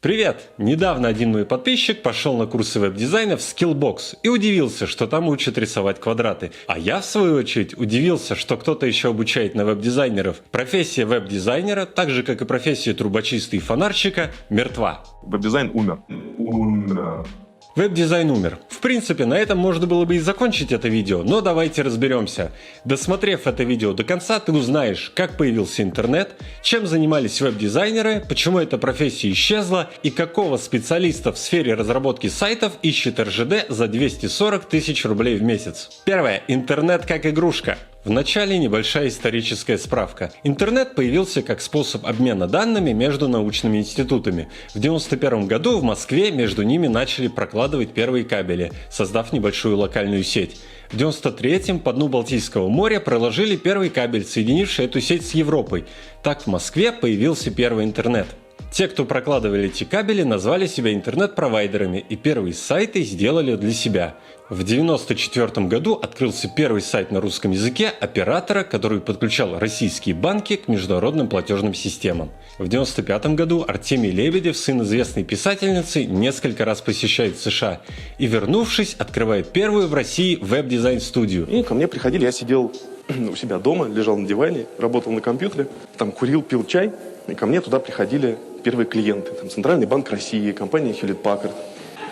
Привет! Недавно один мой подписчик пошел на курсы веб-дизайна в Skillbox и удивился, что там учат рисовать квадраты. А я, в свою очередь, удивился, что кто-то еще обучает на веб-дизайнеров. Профессия веб-дизайнера, так же как и профессия трубочиста и фонарщика, мертва. Веб-дизайн умер. Веб-дизайн умер. В принципе, на этом можно было бы и закончить это видео, но давайте разберемся. Досмотрев это видео до конца, ты узнаешь, как появился интернет, чем занимались веб-дизайнеры, почему эта профессия исчезла и какого специалиста в сфере разработки сайтов ищет РЖД за 240 тысяч рублей в месяц. Первое. Интернет как игрушка. Вначале небольшая историческая справка. Интернет появился как способ обмена данными между научными институтами. В 1991 году в Москве между ними начали прокладывать первые кабели, создав небольшую локальную сеть. В 1993 по дну Балтийского моря проложили первый кабель, соединивший эту сеть с Европой. Так в Москве появился первый интернет. Те, кто прокладывали эти кабели, назвали себя интернет-провайдерами и первые сайты сделали для себя. В 1994 году открылся первый сайт на русском языке оператора, который подключал российские банки к международным платежным системам. В 1995 году Артемий Лебедев, сын известной писательницы, несколько раз посещает США и, вернувшись, открывает первую в России веб-дизайн-студию. И ко мне приходили, я сидел у себя дома, лежал на диване, работал на компьютере, там курил, пил чай, и ко мне туда приходили первые клиенты. Там Центральный банк России, компания Hewlett-Packard.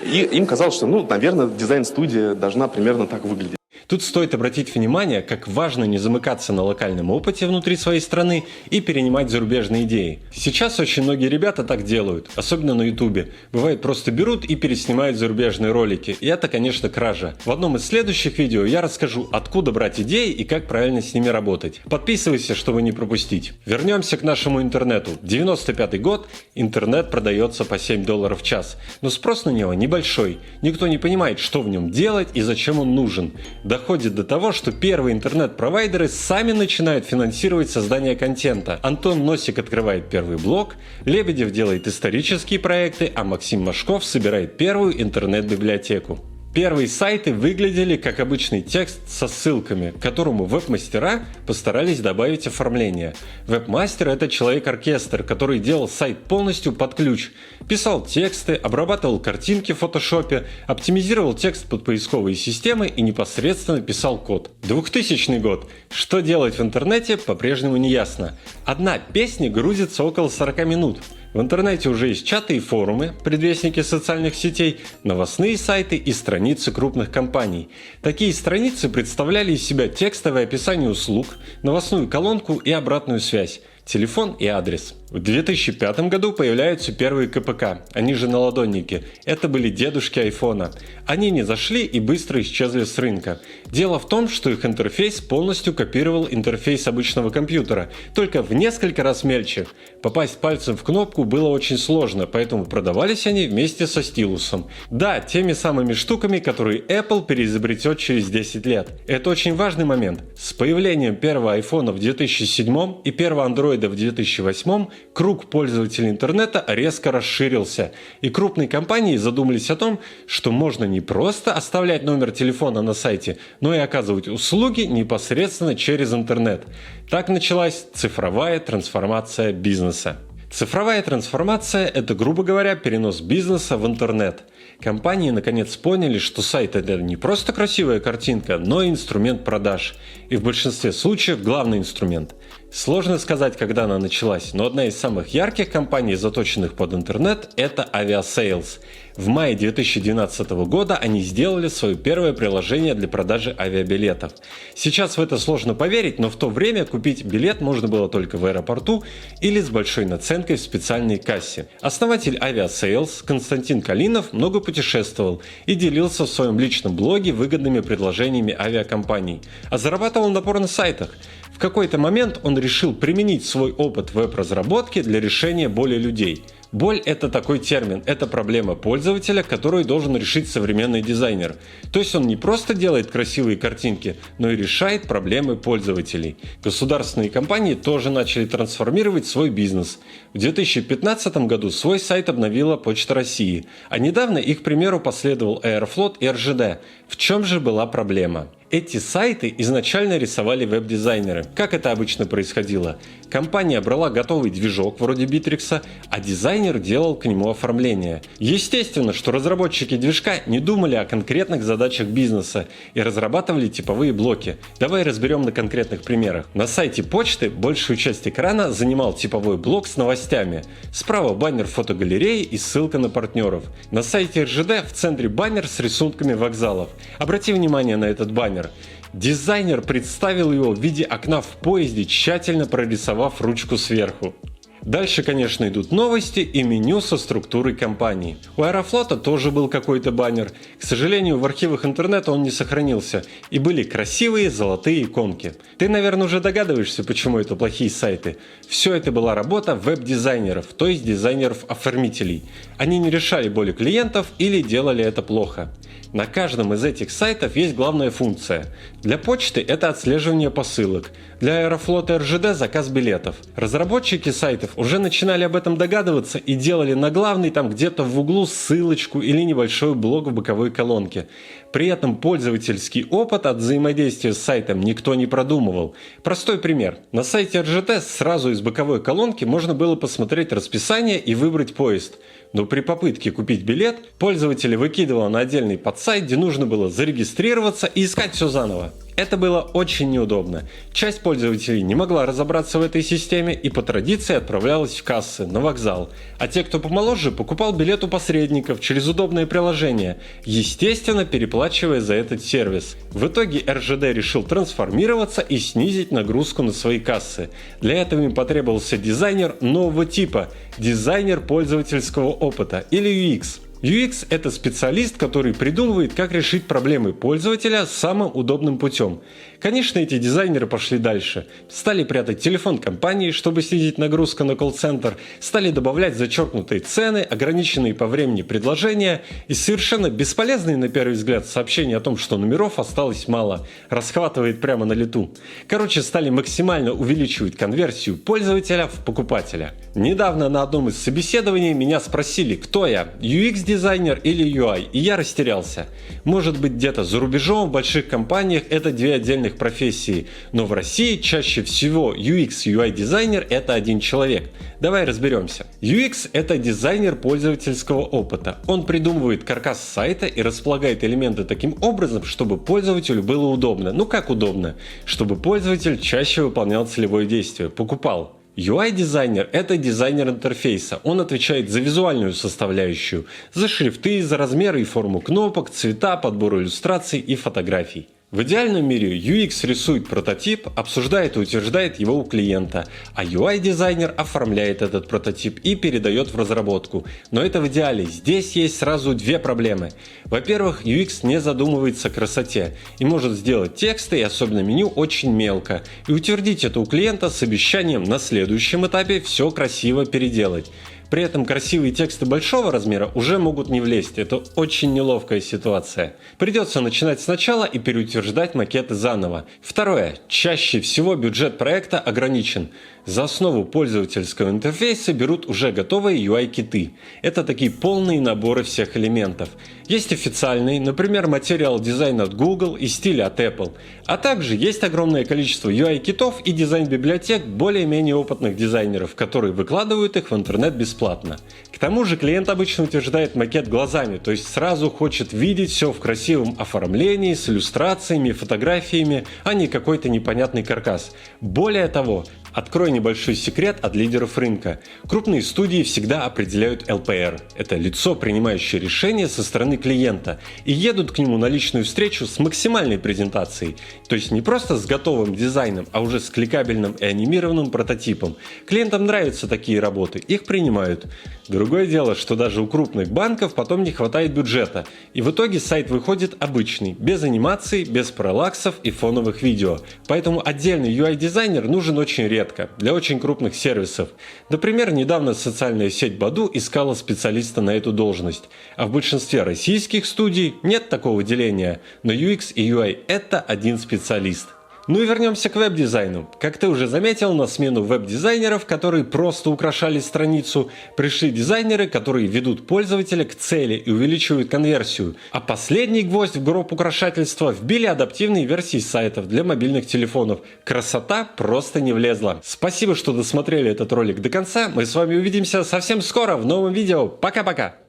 И им казалось, что, наверное, дизайн-студия должна примерно так выглядеть. Тут стоит обратить внимание, как важно не замыкаться на локальном опыте внутри своей страны и перенимать зарубежные идеи. Сейчас очень многие ребята так делают, особенно на ютубе. Бывает, просто берут и переснимают зарубежные ролики, и это, конечно, кража. В одном из следующих видео я расскажу, откуда брать идеи и как правильно с ними работать. Подписывайся, чтобы не пропустить. Вернемся к нашему интернету. 95 год, интернет продается по $7 в час, но спрос на него небольшой. Никто не понимает, что в нем делать и зачем он нужен. Доходит до того, что первые интернет-провайдеры сами начинают финансировать создание контента. Антон Носик открывает первый блог, Лебедев делает исторические проекты, а Максим Машков собирает первую интернет-библиотеку. Первые сайты выглядели как обычный текст со ссылками, к которому веб-мастера постарались добавить оформление. Веб-мастер – это человек-оркестр, который делал сайт полностью под ключ. Писал тексты, обрабатывал картинки в фотошопе, оптимизировал текст под поисковые системы и непосредственно писал код. 2000 год. Что делать в интернете, по-прежнему не ясно. Одна песня грузится около 40 минут. В интернете уже есть чаты и форумы, предвестники социальных сетей, новостные сайты и страницы крупных компаний. Такие страницы представляли из себя текстовое описание услуг, новостную колонку и обратную связь, телефон и адрес. В 2005 году появляются первые КПК, они же наладонники. Это были дедушки айфона. Они не зашли и быстро исчезли с рынка. Дело в том, что их интерфейс полностью копировал интерфейс обычного компьютера, только в несколько раз мельче. Попасть пальцем в кнопку было очень сложно, поэтому продавались они вместе со стилусом. Да, теми самыми штуками, которые Apple переизобретет через 10 лет. Это очень важный момент. С появлением первого айфона в 2007 и первого андроида в 2008 круг пользователей интернета резко расширился, и крупные компании задумались о том, что можно не просто оставлять номер телефона на сайте, но и оказывать услуги непосредственно через интернет. Так началась цифровая трансформация бизнеса. Цифровая трансформация – это, грубо говоря, перенос бизнеса в интернет. Компании наконец поняли, что сайт – это не просто красивая картинка, но и инструмент продаж. И в большинстве случаев главный инструмент. Сложно сказать, когда она началась, но одна из самых ярких компаний, заточенных под интернет, это Aviasales. В мае 2012 года они сделали свое первое приложение для продажи авиабилетов. Сейчас в это сложно поверить, но в то время купить билет можно было только в аэропорту или с большой наценкой в специальной кассе. Основатель Aviasales Константин Калинов много путешествовал и делился в своем личном блоге выгодными предложениями авиакомпаний, а зарабатывал на порно-сайтах. В какой-то момент он решил применить свой опыт веб-разработки для решения боли людей. Боль – это такой термин, это проблема пользователя, которую должен решить современный дизайнер. То есть он не просто делает красивые картинки, но и решает проблемы пользователей. Государственные компании тоже начали трансформировать свой бизнес. В 2015 году свой сайт обновила Почта России, а недавно их примеру последовал Аэрофлот и РЖД. В чем же была проблема? Эти сайты изначально рисовали веб-дизайнеры. Как это обычно происходило? Компания брала готовый движок вроде Bittrex, а дизайнер делал к нему оформление. Естественно, что разработчики движка не думали о конкретных задачах бизнеса и разрабатывали типовые блоки. Давай разберем на конкретных примерах. На сайте почты большую часть экрана занимал типовой блок с новостями. Справа баннер фотогалереи и ссылка на партнеров. На сайте РЖД в центре баннер с рисунками вокзалов. Обрати внимание на этот баннер. Дизайнер представил его в виде окна в поезде, тщательно прорисовав ручку сверху. Дальше, конечно, идут новости и меню со структурой компании. У Аэрофлота тоже был какой-то баннер. К сожалению, в архивах интернета он не сохранился. И были красивые золотые иконки. Ты, наверное, уже догадываешься, почему это плохие сайты. Все это была работа веб-дизайнеров, то есть дизайнеров-оформителей. Они не решали боли клиентов или делали это плохо. На каждом из этих сайтов есть главная функция. Для почты это отслеживание посылок. Для Аэрофлота и РЖД заказ билетов. Разработчики сайтов уже начинали об этом догадываться и делали на главный там где-то в углу ссылочку или небольшой блок в боковой колонке. При этом пользовательский опыт от взаимодействия с сайтом никто не продумывал. Простой пример. На сайте РЖД сразу из боковой колонки можно было посмотреть расписание и выбрать поезд. Но при попытке купить билет пользователя выкидывало на отдельный подсайт, где нужно было зарегистрироваться и искать все заново. Это было очень неудобно. Часть пользователей не могла разобраться в этой системе и по традиции отправлялась в кассы, на вокзал. А те, кто помоложе, покупал билет у посредников через удобное приложение, естественно, переплачивая за этот сервис. В итоге РЖД решил трансформироваться и снизить нагрузку на свои кассы. Для этого им потребовался дизайнер нового типа – дизайнер пользовательского опыта или UX. UX – это специалист, который придумывает, как решить проблемы пользователя самым удобным путем. Конечно, эти дизайнеры пошли дальше. Стали прятать телефон компании, чтобы снизить нагрузку на колл-центр, стали добавлять зачеркнутые цены, ограниченные по времени предложения и совершенно бесполезные на первый взгляд сообщения о том, что номеров осталось мало, расхватывает прямо на лету. Короче, стали максимально увеличивать конверсию пользователя в покупателя. Недавно на одном из собеседований меня спросили, кто я – UX-дизайнер или UI, и я растерялся. Может быть, где-то за рубежом в больших компаниях это две отдельных профессии, но в России чаще всего UX и UI дизайнер это один человек. Давай разберемся. UX это дизайнер пользовательского опыта. Он придумывает каркас сайта и располагает элементы таким образом, чтобы пользователю было удобно. Ну как удобно? Чтобы пользователь чаще выполнял целевое действие, покупал. UI-дизайнер – это дизайнер интерфейса. Он отвечает за визуальную составляющую, за шрифты, за размеры и форму кнопок, цвета, подбор иллюстраций и фотографий. В идеальном мире UX рисует прототип, обсуждает и утверждает его у клиента, а UI-дизайнер оформляет этот прототип и передает в разработку. Но это в идеале. Здесь есть сразу две проблемы. Во-первых, UX не задумывается о красоте и может сделать тексты и особенно меню очень мелко и утвердить это у клиента с обещанием на следующем этапе все красиво переделать. При этом красивые тексты большого размера уже могут не влезть. Это очень неловкая ситуация. Придется начинать сначала и переутверждать макеты заново. Второе. Чаще всего бюджет проекта ограничен. За основу пользовательского интерфейса берут уже готовые UI-киты. Это такие полные наборы всех элементов. Есть официальные, например, материал дизайн от Google и стиль от Apple. А также есть огромное количество UI-китов и дизайн-библиотек более-менее опытных дизайнеров, которые выкладывают их в интернет бесплатно. К тому же клиент обычно утверждает макет глазами, то есть сразу хочет видеть все в красивом оформлении, с иллюстрациями, фотографиями, а не какой-то непонятный каркас. Более того, открою небольшой секрет от лидеров рынка. Крупные студии всегда определяют LPR. Это лицо, принимающее решения со стороны клиента. И едут к нему на личную встречу с максимальной презентацией. То есть не просто с готовым дизайном, а уже с кликабельным и анимированным прототипом. Клиентам нравятся такие работы, их принимают. Другое дело, что даже у крупных банков потом не хватает бюджета. И в итоге сайт выходит обычный, без анимаций, без параллаксов и фоновых видео. Поэтому отдельный UI-дизайнер нужен очень редко, для очень крупных сервисов. Например, недавно социальная сеть Баду искала специалиста на эту должность. А в большинстве российских студий нет такого деления, но UX и UI – это один специалист. Ну и вернемся к веб-дизайну. Как ты уже заметил, на смену веб-дизайнеров, которые просто украшали страницу, пришли дизайнеры, которые ведут пользователя к цели и увеличивают конверсию. А последний гвоздь в гроб украшательства вбили адаптивные версии сайтов для мобильных телефонов. Красота просто не влезла. Спасибо, что досмотрели этот ролик до конца. Мы с вами увидимся совсем скоро в новом видео. Пока-пока!